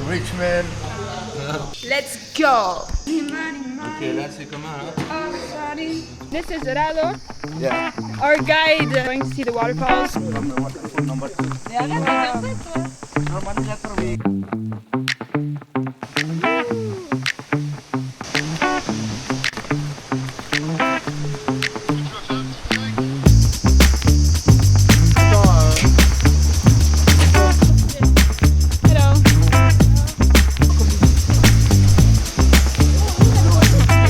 rich man. Let's go. Okay, let's see, come on. This is Rado, Yeah. our guide, going to see the waterfalls. Waterfall number 2.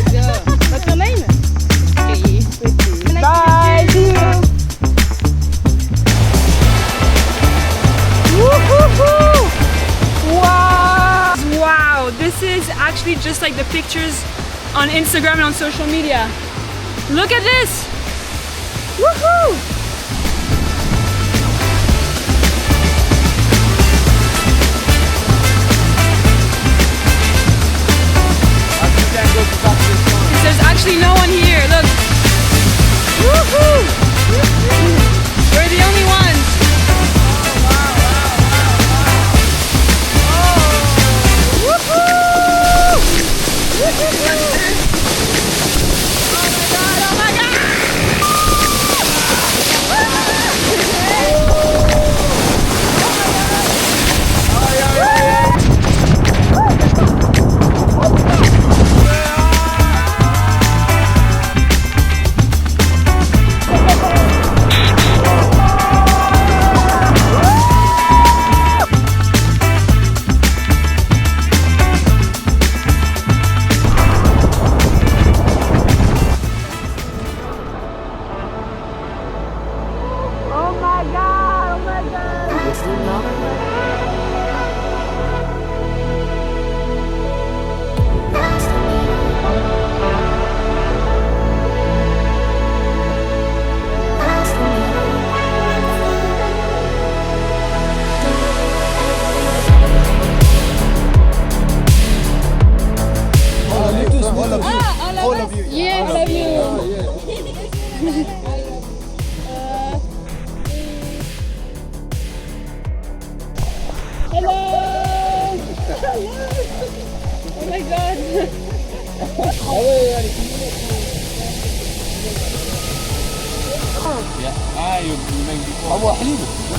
Hello. What's your name? Bye. See you. Woo-hoo-hoo. Wow! Wow! This is actually just like the pictures on Instagram and on social media. Look at this! Woohoo! There's actually no one here. Look. Woohoo! We're the only ones. All of you. Yes, I love you. Hello. Oh my God.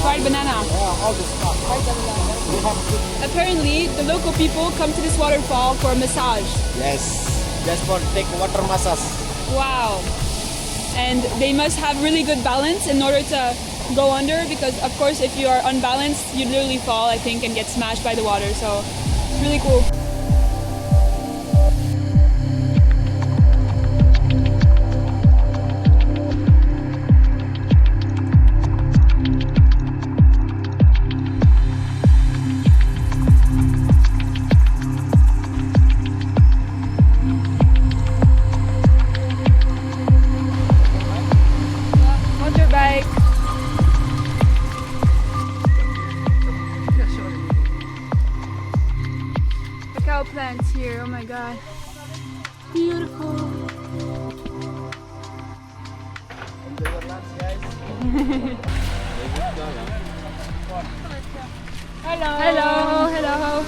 Fried banana. Apparently, the local people come to this waterfall for a massage. Yes, just for take water massage. Wow. And they must have really good balance in order to go under, because of course if you are unbalanced, you literally fall, I think, and get smashed by the water. So it's really cool. Motorbike. Cacao plants here, oh my God. Beautiful. Hello. Hello. Hello.